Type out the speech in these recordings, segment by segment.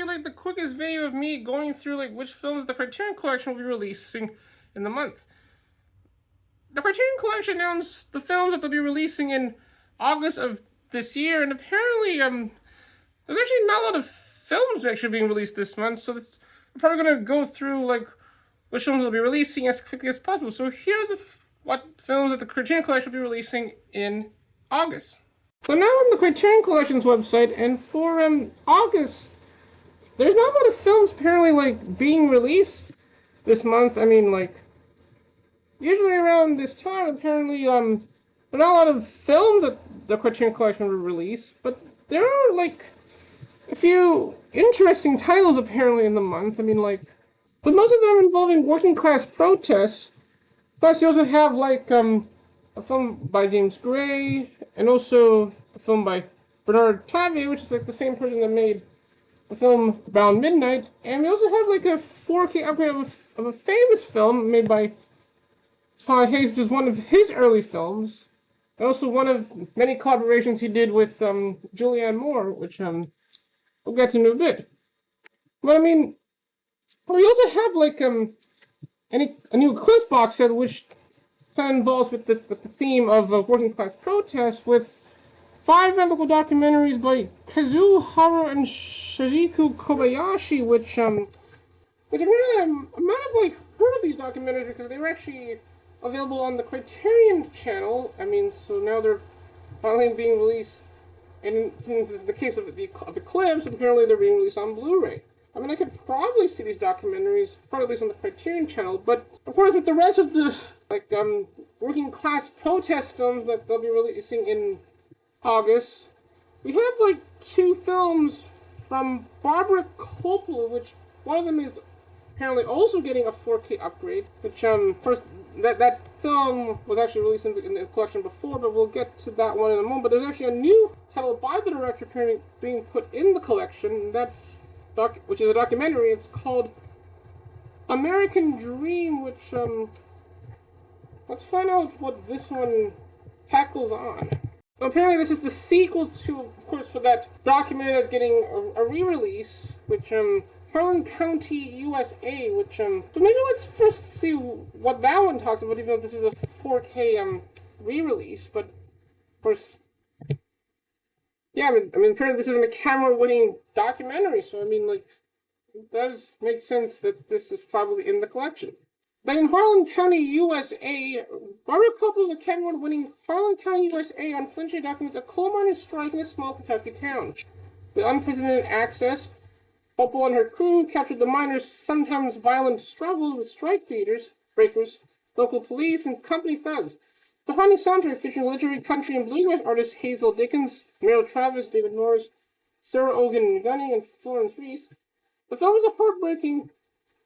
like the quickest video of me going through like which films the Criterion Collection will be releasing in the month. The Criterion Collection announced the films that they'll be releasing in August of this year, and apparently there's actually not a lot of films actually being released this month, so we're probably gonna go through like which films they'll be releasing as quickly as possible. So here are what films that the Criterion Collection will be releasing in August. So now on the Criterion Collection's website, and for August, there's not a lot of films apparently like being released this month. I mean, like usually around this time, apparently there are not a lot of films that the Criterion Collection will release, but there are like a few interesting titles apparently in the month. I mean, like, but most of them involving working class protests. Plus, you also have like a film by James Gray, and also a film by Bertrand Tavernier, which is like the same person that made the film Around Midnight. And we also have like a 4K upgrade of a famous film made by Todd Haynes, which is one of his early films, and also one of many collaborations he did with Julianne Moore, which we'll get to in a bit. But I mean, we also have like a new Eclipse box set, which kind of involves with the theme of working class protests, with 5 medical documentaries by Kazuo Hara and Shigeku Kobayashi, which I might have like heard of these documentaries because they were actually available on the Criterion channel. I mean, so now they're finally being released, and since it's the case of Eclipse, apparently they're being released on Blu-ray. I mean, I could probably see these documentaries, probably at least on the Criterion channel, but of course with the rest of the like working class protest films that they'll be releasing in August, we have like 2 films from Barbara Kopple, which one of them is apparently also getting a 4K upgrade, which of course that film was actually released in the collection before, but we'll get to that one in a moment. But there's actually a new title by the director apparently being put in the collection, which is a documentary. It's called American Dream, which let's find out what this one tackles on. Apparently this is the sequel to, of course, for that documentary that's getting a re-release, which Harlan County, USA, which so maybe let's first see what that one talks about, even though this is a 4K re-release. But of course, yeah, I mean apparently this isn't a camera-winning documentary, so I mean, like, it does make sense that this is probably in the collection. But in Harlan County, USA, Barbara Kopple's Academy Award-winning Harlan County, USA unflinchingly documents a coal miners' strike in a small Kentucky town. With unprecedented access, Kopple and her crew captured the miners' sometimes violent struggles with strike breakers, local police, and company thugs. The haunting soundtrack featuring legendary country and bluegrass artists Hazel Dickens, Meryl Travis, David Norris, Sarah Ogan Gunning, and Florence Reese. The film is a heartbreaking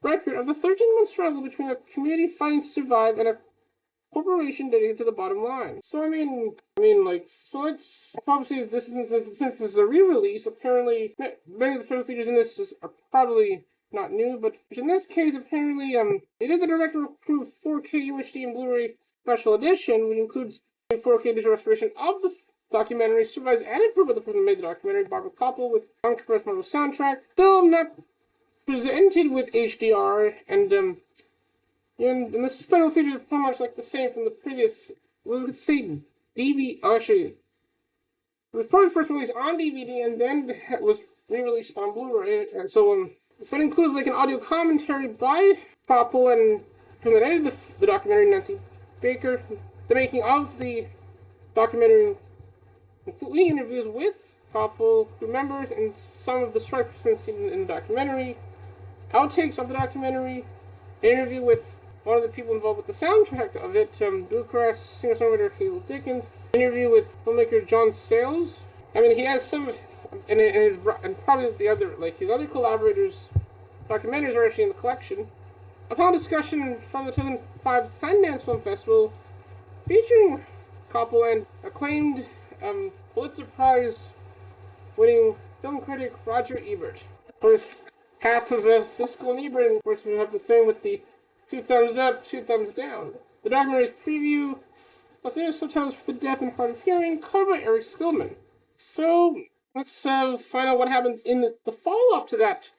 record of the 13-month struggle between a community fighting to survive and a corporation dedicated to the bottom line. So I mean, so let's obviously since this is a re-release, apparently many of the special features in this are probably not new, but in this case, apparently it is a director-approved 4K UHD and Blu-ray special edition, which includes a 4K digital restoration of the documentary, supervised and approved by the person who made the documentary, Barbara Kopple, with uncompressed mono soundtrack. Film not presented with HDR, and the special features are pretty much like the same from the previous, we could say DVD, actually, it was probably first released on DVD and then it was re-released on Blu-ray, and so it includes like an audio commentary by Kopple and the edited the documentary, Nancy Baker, the making of the documentary, including interviews with Kopple, crew members, and some of the strike participants seen in the documentary, outtakes of the documentary, interview with one of the people involved with the soundtrack of it, bluegrass singer-songwriter Hazel Dickens, interview with filmmaker John Sayles. I mean, he has some, and probably the other, like his other collaborators' documentaries are actually in the collection. Upon discussion from the 2005 Sundance Film Festival, featuring Kopple and acclaimed Pulitzer Prize winning film critic Roger Ebert. Of course, half of Siskel and Ebert, and of course we have the same with the 2 thumbs up, 2 thumbs down. The documentary's preview, also subtitles for the deaf and hard of hearing, covered by Eric Skillman. So, let's find out what happens in the follow-up to that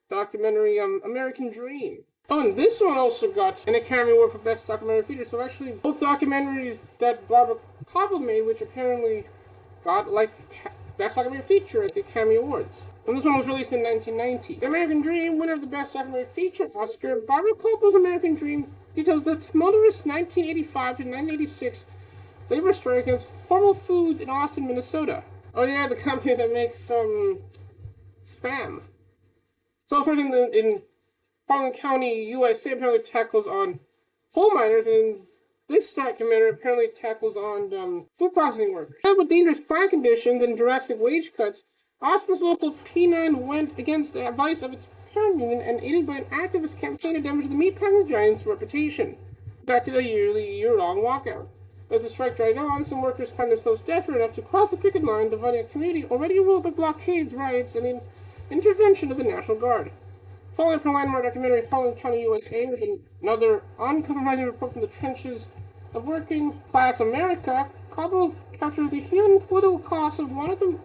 documentary, American Dream. Oh, and this one also got an Academy Award for Best Documentary Feature. So actually, both documentaries that Barbara Kopple made, which apparently got like Best Documentary Feature at the Academy Awards. And this one was released in 1990. The American Dream, winner of the Best Documentary Feature Oscar, Barbara Kopple's American Dream details the tumultuous 1985 to 1986 labor strike against Hormel Foods in Austin, Minnesota. Oh yeah, the company that makes Spam. So first in Harlan County, USA, apparently tackles on coal miners, and this documentary apparently tackles on food processing workers. With dangerous plant conditions and drastic wage cuts, Austin's local P9 went against the advice of its parent union and aided by an activist campaign to damage the meatpacking giant's reputation. Back to the year-long walkout. As the strike dragged on, some workers found themselves desperate enough to cross the picket line, dividing a community already ruled by blockades, riots, and the intervention of the National Guard. Following up her landmark documentary, Harlan County, USA, with another uncompromising report from the trenches of working class America, Kopple captures the human political cost of one of the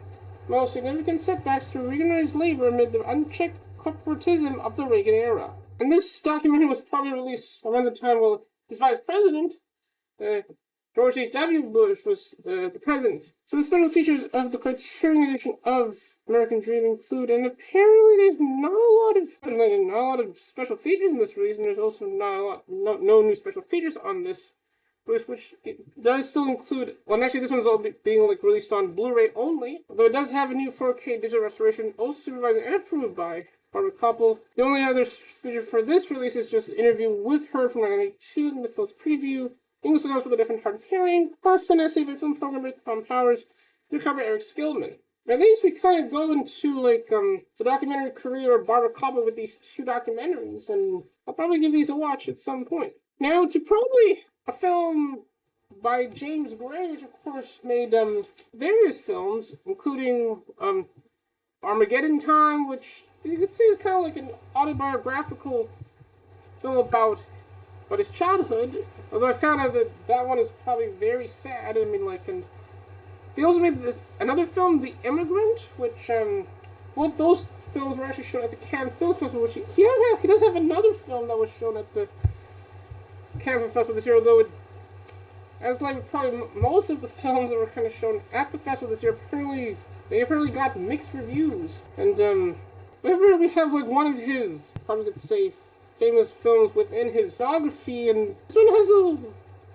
most significant setbacks to reorganized labor amid the unchecked corporatism of the Reagan era. And this documentary was probably released around the time while his vice president, George H.W. Bush, was the president. So the special features of the Criterion edition of American Dream include, and apparently there's not a lot of special features in this release, and there's also no new special features on this release, which it does still include. Well, actually, this one's all being released on Blu-ray only, though it does have a new 4K digital restoration, also supervised and approved by Barbara Kopple. The only other feature for this release is just an interview with her from 1992 in the film's preview. English announced with a different hard of hearing, plus an essay by film programmer Tom Powers, to cover Eric Skillman. At least we kind of go into the documentary career of Barbara Kopple with these two documentaries, and I'll probably give these a watch at some point. Now to probably a film by James Gray, which of course made various films, including Armageddon Time, which you could say is kind of like an autobiographical film about his childhood. Although I found out that one is probably very sad. I mean, and he also made another film, The Immigrant, which both those films were actually shown at the Cannes Film Festival. Which he does have another film that was shown at the Cannes Film Festival this year. Although as probably most of the films that were kind of shown at the festival this year, they apparently got mixed reviews. And whenever we have one of his, probably could say, famous films within his biography, and this one has a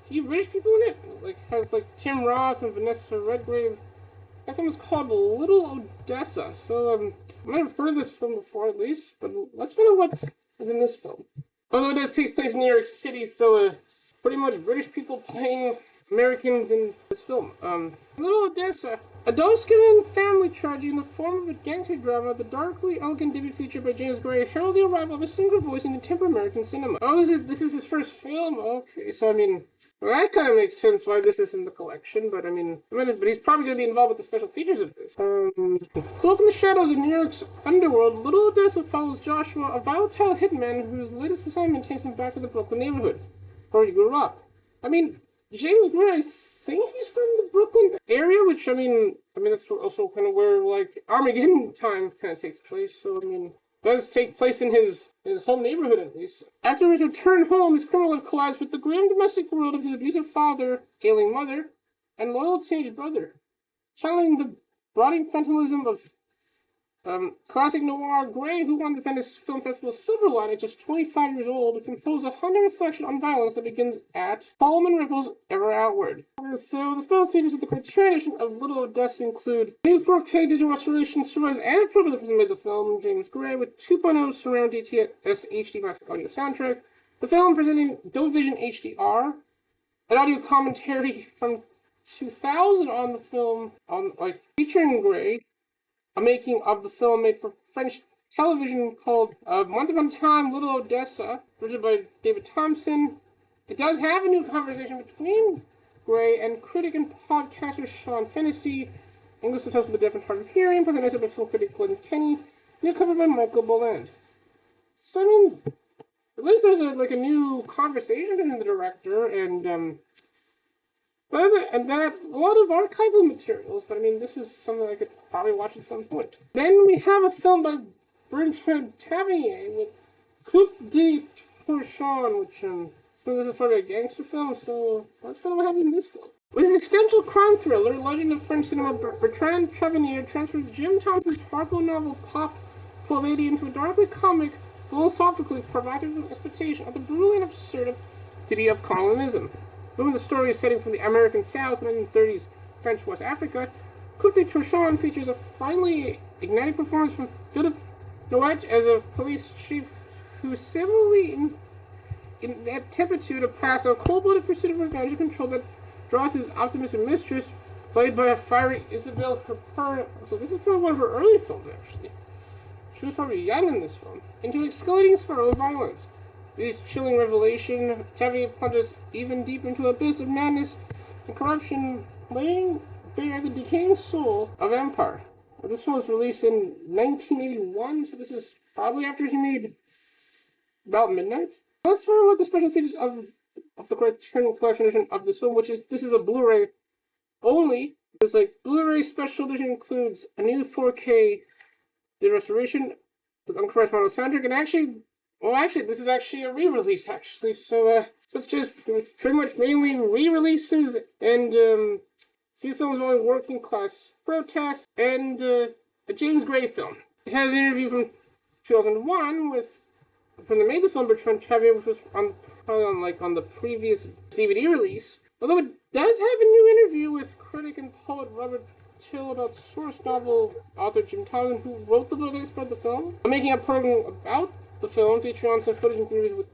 few British people in it. Has Tim Roth and Vanessa Redgrave. That film is called Little Odessa. So I might have heard of this film before at least, but let's find out what's in this film. Although it does take place in New York City, so pretty much British people playing Americans in this film. Little Odessa. A dull-skinned family tragedy in the form of a gangster drama, the darkly elegant debut feature by James Gray heralded the arrival of a single voice in contemporary American cinema. Oh, this is his first film? Okay, so that kind of makes sense why this is in the collection, but but he's probably going to be involved with the special features of this. Cloak in the shadows of New York's underworld, Little Odessa follows Joshua, a volatile hitman whose latest assignment takes him back to the Brooklyn neighborhood, where he grew up. James Gray, I think he's from the Brooklyn area, which, that's also kind of where, Armageddon Time kind of takes place, so, does take place in his home neighborhood, at least. After his return home, his criminal life collides with the grim domestic world of his abusive father, ailing mother, and loyal teenage brother. Channeling the rotting fatalism of classic noir, Gray, who won the Venice Film Festival's Silver Light at just 25 years old, composed a haunting reflection on violence that begins at home and ripples ever outward. So the special features of the Criterion edition of Little Odessa include new 4K digital restoration, supervised and approved by the person who made the film, James Gray, with 2.0 surround DTS HD master audio soundtrack, the film presenting Dolby Vision HDR, an audio commentary from 2000 on the film, featuring Gray, a making of the film made for French television called Once Upon a Time, Little Odessa, written by David Thompson. It does have a new conversation between Gray and critic and podcaster Sean Fennessy, English subtitles for the deaf and hard of hearing, plus an essay by film critic Glenn Kenny, new cover by Michael Boland. So, at least there's a new conversation between the director and And that, a lot of archival materials, but I mean, this is something I could probably watch at some point. Then we have a film by Bertrand Tavernier with Coup de Torchon, which, so this is probably a gangster film, so what film am I having in this film? With his existential crime thriller, Legend of French Cinema, Bertrand Tavernier transfers Jim Townsend's Harpo novel Pop 1280 into a darkly comic, philosophically provocative exploitation of the brutal and absurd city of colonialism. Moving the story is setting from the American South, 1930s French West Africa, Coup de Torchon features a finely igniting performance from Philippe Noet as a police chief who similarly in aptitude to pass a cold-blooded pursuit of revenge and control that draws his optimistic mistress, played by a fiery Isabelle Huppert. So this is probably one of her early films, actually. She was probably young in this film. Into an escalating spiral of violence. This chilling revelation, Tavernier plunges even deep into an abyss of madness and corruption, laying bare the decaying soul of empire. This one was released in 1981, so this is probably after he made About Midnight. Let's talk about the special features of the Criterion Collection edition of this film, this is a Blu-ray only. It's like Blu-ray special edition includes a new 4K digital restoration with uncompressed mono soundtrack, and actually, this is actually a re-release, actually. So, it's just pretty much mainly re-releases and a few films involving working class protests and a James Gray film. It has an interview from 2001 from the made the film Bertrand Tavernier, which was probably on the previous DVD release. Although it does have a new interview with critic and poet Robert Till about source novel author Jim Townsend, who wrote the book that inspired the film. I'm making a program about the film, featuring on some footage and interviews with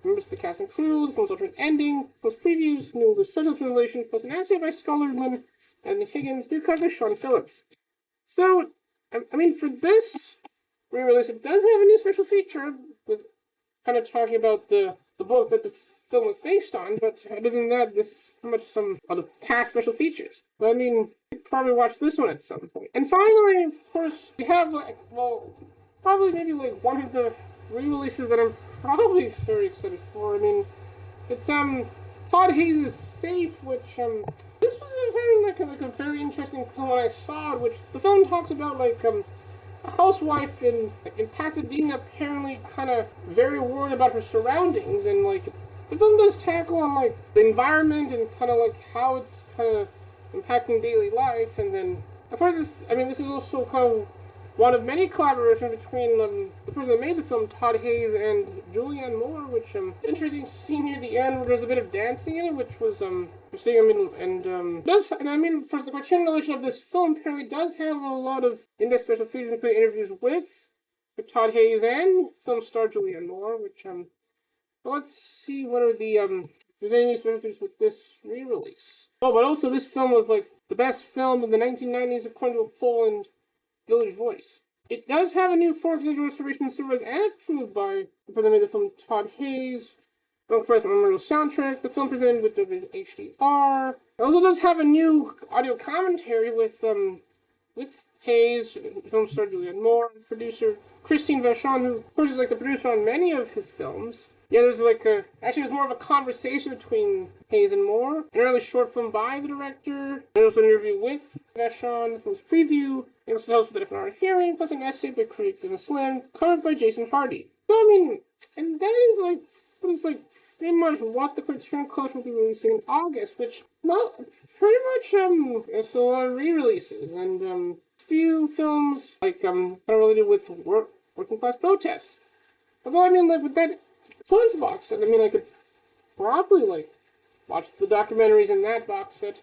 members of the cast and crew, the film's alternate ending, film's previews, new essential translation, plus an essay by scholar Lynn and Higgins, new cover Sean Phillips. So, I mean, for this re-release, it does have a new special feature with kind of talking about the book that the film was based on, but other than that, this is pretty much some of the past special features. But I mean, you'd probably watch this one at some point. And finally, of course, we have, probably maybe one of the re-releases that I'm probably very excited for. I mean, it's Todd Haynes' Safe, which this was a very interesting film when I saw it, which the film talks about a housewife in Pasadena, apparently kind of very worried about her surroundings, and the film does tackle on the environment and kind of how it's kind of impacting daily life. And then of course this is also kind of one of many collaborations between the person that made the film, Todd Haynes, and Julianne Moore, which interesting scene near the end where there's a bit of dancing in it, which was interesting. For the Criterion Collection of this film apparently does have a lot of in-depth special features, including interviews with Todd Haynes and film star Julianne Moore, which let's see what are the if there's any special features with this re-release. Oh, but also this film was the best film in the 1990s according to a poll in Village Voice. It does have a new 4K digital restoration service and approved by the person who made the film, Todd Haynes. Uncompressed memorial soundtrack. The film presented with HDR. It also does have a new audio commentary with Hayes, film star Julianne Moore, producer Christine Vachon, who of course is the producer on many of his films. Yeah, there's there's more of a conversation between Hayes and Moore. An early short film by the director. And also an interview with Vachon, the film's preview. It also tells with a different art of hearing, plus an essay by critic Dennis Lim, covered by Jason Hardy. So I mean, and that is pretty much what the Criterion Collection will be releasing in August, which pretty much it's a lot of re-releases and few films kind of related with working class protests. Although I mean with that choice box set, I could probably watch the documentaries in that box set.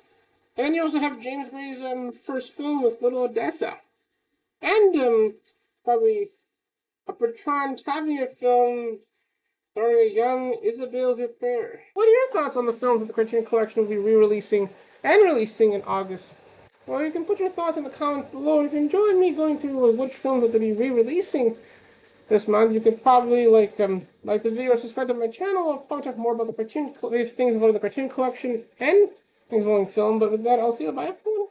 And then you also have James Gray's first film with Little Odessa. And probably a Bertrand Tavernier film starring a young Isabelle Huppert. What are your thoughts on the films that the Criterion Collection will be re-releasing and releasing in August? Well, you can put your thoughts in the comments below. And if you enjoyed me going through which films that they'll be re-releasing this month, you can probably like the video or subscribe to my channel. I'll probably talk more about the Criterion things involving the Criterion Collection and things involving film. But with that, I'll see you. Bye, everyone.